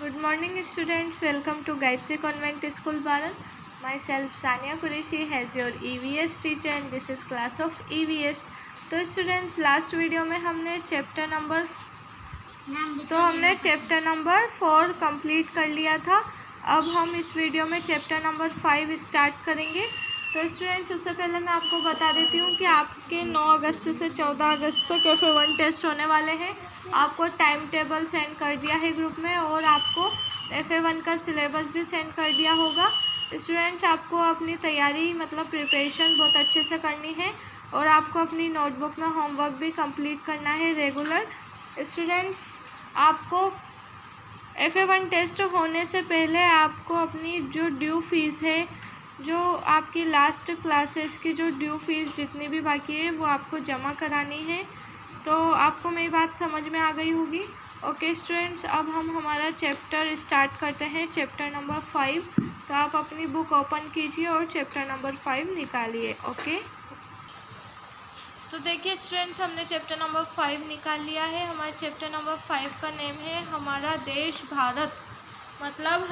Good morning students, welcome to Gayatri Convent School Bharat. Myself Sania Qureshi as your EVS teacher and this is class of EVS. तो students last video में हमने chapter number 4 complete कर लिया था। अब हम इस video में चैप्टर नंबर 5 स्टार्ट करेंगे। तो स्टूडेंट्स उससे पहले मैं आपको बता देती हूँ कि आपके 9 अगस्त से 14 अगस्त तक FA1 टेस्ट होने वाले हैं। आपको टाइम टेबल सेंड कर दिया है ग्रुप में और आपको FA1 का सिलेबस भी सेंड कर दिया होगा। स्टूडेंट्स आपको अपनी तैयारी प्रिपरेशन बहुत अच्छे से करनी है और आपको अपनी नोटबुक में होमवर्क भी कंप्लीट करना है रेगुलर। स्टूडेंट्स आपको FA1 टेस्ट होने से पहले आपको अपनी जो ड्यू फीस है, जो आपकी लास्ट क्लासेस की जो ड्यू फीस जितनी भी बाकी है वो आपको जमा करानी है। तो आपको मेरी बात समझ में आ गई होगी। ओके स्टूडेंट्स, अब हम हमारा चैप्टर स्टार्ट करते हैं, चैप्टर नंबर 5। तो आप अपनी बुक ओपन कीजिए और चैप्टर नंबर 5 निकालिए। ओके, तो देखिए स्टूडेंट्स, हमने चैप्टर नंबर 5 निकाल लिया है। हमारे चैप्टर नंबर 5 का नेम है हमारा देश भारत। मतलब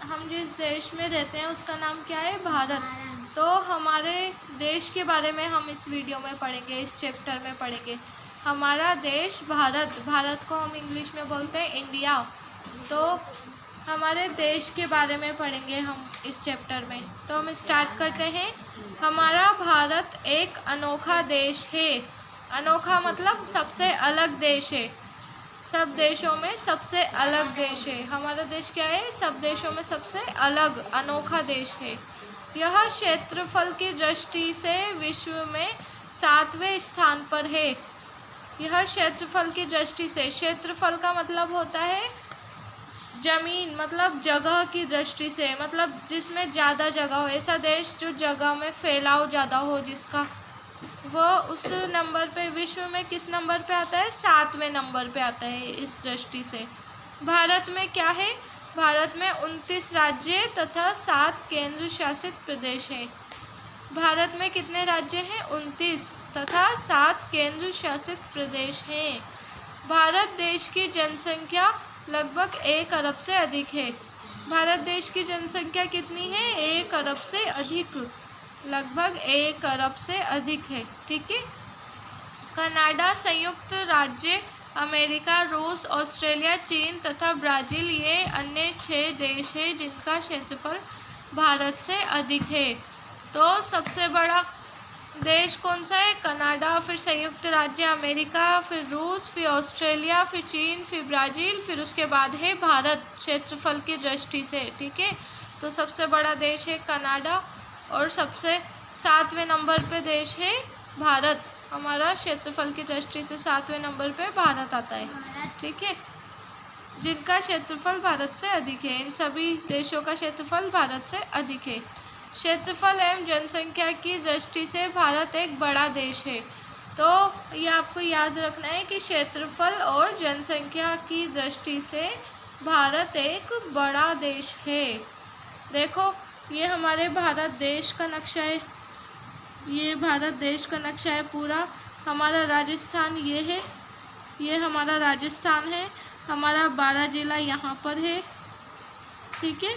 हम जिस देश में रहते हैं उसका नाम क्या है? भारत। तो हमारे देश के बारे में हम इस वीडियो में पढ़ेंगे, इस चैप्टर में पढ़ेंगे। हमारा देश भारत, भारत को हम इंग्लिश में बोलते हैं इंडिया। तो हमारे देश के बारे में पढ़ेंगे हम इस चैप्टर में। तो हम स्टार्ट करते हैं। हमारा भारत एक अनोखा देश है। अनोखा मतलब सबसे अलग देश है, सब देशों में सबसे अलग देश है। हमारा देश क्या है? सब देशों में सबसे अलग अनोखा देश है। यह क्षेत्रफल की दृष्टि से विश्व में 7वें स्थान पर है। यह क्षेत्रफल की दृष्टि से, क्षेत्रफल का मतलब होता है जमीन, मतलब जगह की दृष्टि से, मतलब जिसमें ज़्यादा जगह हो, ऐसा देश जो जगह में फैलाव ज़्यादा हो जिसका, वो उस नंबर पे विश्व में किस नंबर पे आता है? 7वें नंबर पे आता है इस दृष्टि से। भारत में क्या है? भारत में 29 राज्य तथा 7 केंद्र शासित प्रदेश हैं। भारत में कितने राज्य हैं? 29 तथा 7 केंद्र शासित प्रदेश हैं। भारत देश की जनसंख्या लगभग 1 अरब से अधिक है। भारत देश की जनसंख्या कितनी है? 1 अरब से अधिक, लगभग 1 अरब से अधिक है। ठीक है। कनाडा, संयुक्त राज्य अमेरिका, रूस, ऑस्ट्रेलिया, चीन तथा ब्राज़ील ये अन्य 6 देश हैं जिनका क्षेत्रफल भारत से अधिक है। तो सबसे बड़ा देश कौन सा है? कनाडा, फिर संयुक्त राज्य अमेरिका, फिर रूस, फिर ऑस्ट्रेलिया, फिर चीन, फिर ब्राज़ील, फिर उसके बाद है भारत क्षेत्रफल की दृष्टि से। ठीक है। तो सबसे बड़ा देश है कनाडा और सबसे 7वें नंबर पे देश है भारत। हमारा क्षेत्रफल की दृष्टि से 7वें नंबर पे भारत आता है। ठीक है, जिनका क्षेत्रफल भारत से अधिक है। इन सभी देशों का क्षेत्रफल भारत से अधिक है। क्षेत्रफल एवं जनसंख्या की दृष्टि से भारत एक बड़ा देश है। तो ये आपको याद रखना है कि क्षेत्रफल और जनसंख्या की दृष्टि से भारत एक बड़ा देश है। देखो, ये हमारे भारत देश का नक्शा है, ये भारत देश का नक्शा है पूरा। हमारा राजस्थान ये है, ये हमारा राजस्थान है। हमारा 12 जिला यहाँ पर है। ठीक है,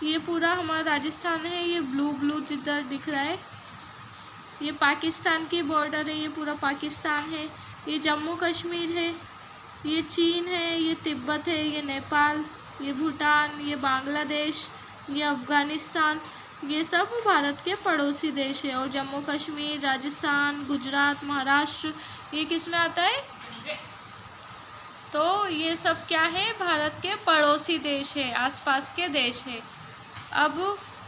ये पूरा हमारा राजस्थान है। ये ब्लू जिधर दिख रहा है ये पाकिस्तान की बॉर्डर है, ये पूरा पाकिस्तान है। ये जम्मू कश्मीर है, ये चीन है, ये तिब्बत है, ये नेपाल, ये भूटान, ये बांग्लादेश, ये अफ़गानिस्तान, ये सब भारत के पड़ोसी देश है। और जम्मू कश्मीर, राजस्थान, गुजरात, महाराष्ट्र, ये किस में आता है? तो ये सब क्या है? भारत के पड़ोसी देश है, आसपास के देश है। अब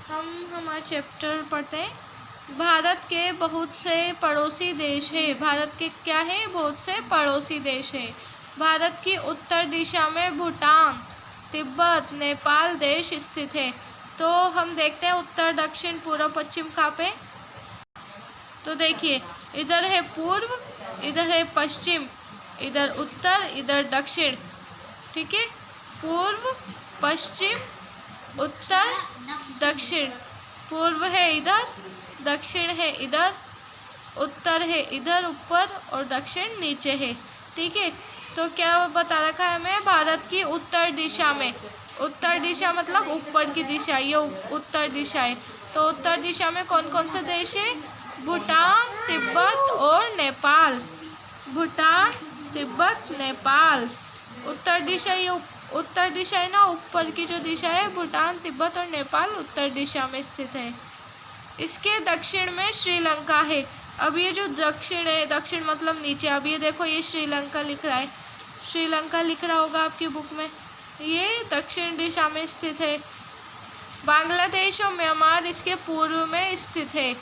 हम हमारा चैप्टर पढ़ते हैं। भारत के बहुत से पड़ोसी देश है। भारत के क्या है? बहुत से पड़ोसी देश है। भारत की उत्तर दिशा में भूटान, तिब्बत, नेपाल देश स्थित है। तो हम देखते हैं उत्तर, दक्षिण, पूर्व, पश्चिम कहाँ पे। तो देखिए, इधर है पूर्व, इधर है पश्चिम, इधर उत्तर, इधर दक्षिण। ठीक है, पूर्व, पश्चिम, उत्तर, दक्षिण। पूर्व है इधर, दक्षिण है इधर, उत्तर है इधर ऊपर और दक्षिण नीचे है। ठीक है, तो क्या बता रखा है हमें, भारत की उत्तर दिशा में, उत्तर दिशा मतलब ऊपर की दिशा, ये उत्तर दिशा है। तो उत्तर दिशा में कौन कौन से देश है, भूटान, तिब्बत और नेपाल। भूटान, तिब्बत, नेपाल। उत्तर दिशा, ये उत्तर दिशा है ना, ऊपर की जो दिशा है, भूटान, तिब्बत और नेपाल उत्तर दिशा में स्थित है। इसके दक्षिण में श्रीलंका है। अब ये जो दक्षिण है, दक्षिण मतलब नीचे, अब ये देखो ये श्रीलंका लिख रहा है, श्रीलंका लिख रहा होगा आपकी बुक में, ये दक्षिण दिशा में स्थित है। बांग्लादेश और म्यांमार इसके पूर्व में स्थित है।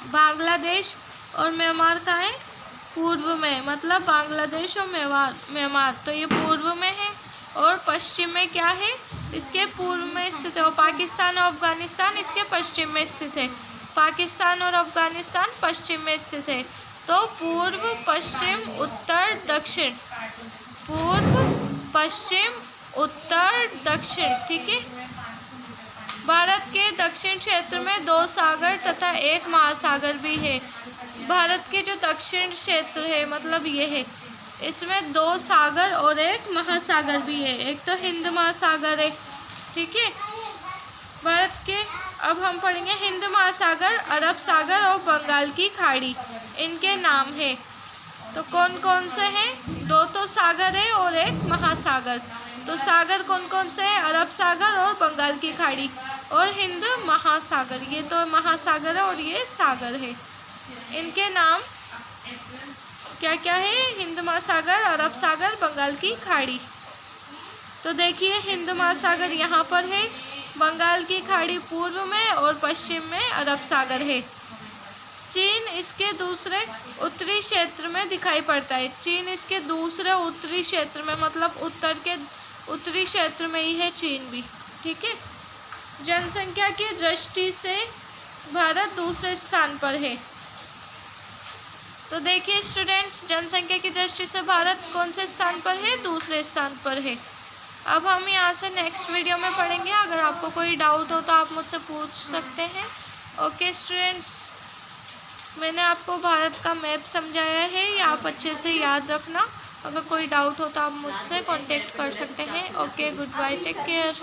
बांग्लादेश और म्यांमार कहाँ है, पूर्व में, मतलब बांग्लादेश और म्यांमार तो ये पूर्व में है। और पश्चिम में क्या है, इसके पूर्व में स्थित है। और पाकिस्तान और अफगानिस्तान इसके पश्चिम में स्थित है। पाकिस्तान और अफगानिस्तान पश्चिम में स्थित है। तो पूर्व, पश्चिम, उत्तर, दक्षिण, पूर्व, पश्चिम, उत्तर, दक्षिण, ठीक है। भारत के दक्षिण क्षेत्र में 2 सागर तथा 1 महासागर भी है। भारत के जो दक्षिण क्षेत्र है मतलब ये है, इसमें 2 सागर और 1 महासागर भी है। एक तो हिंद महासागर है, ठीक है। भारत के, अब हम पढ़ेंगे हिंद महासागर, अरब सागर और बंगाल की खाड़ी, इनके नाम है। तो कौन कौन से हैं, 2 तो सागर है और 1 महासागर। तो सागर कौन कौन से हैं, अरब सागर और बंगाल की खाड़ी, और हिंद महासागर, ये तो महासागर है और ये सागर है। इनके नाम क्या क्या है, हिंद महासागर, अरब सागर, बंगाल की खाड़ी। तो देखिए हिंद महासागर यहाँ पर है, बंगाल की खाड़ी पूर्व में और पश्चिम में अरब सागर है। चीन इसके दूसरे उत्तरी क्षेत्र में दिखाई पड़ता है। चीन इसके दूसरे उत्तरी क्षेत्र में, मतलब उत्तर के उत्तरी क्षेत्र में ही है चीन भी, ठीक है। जनसंख्या की दृष्टि से भारत दूसरे स्थान पर है। तो देखिए स्टूडेंट्स, जनसंख्या की दृष्टि से भारत कौन से स्थान पर है, दूसरे स्थान पर है। अब हम यहाँ से नेक्स्ट वीडियो में पढ़ेंगे। अगर आपको कोई डाउट हो तो आप मुझसे पूछ सकते हैं। ओके स्टूडेंट्स, मैंने आपको भारत का मैप समझाया है, ये आप अच्छे से याद रखना। अगर कोई डाउट हो तो आप मुझसे कांटेक्ट कर सकते हैं। Okay, goodbye, take care.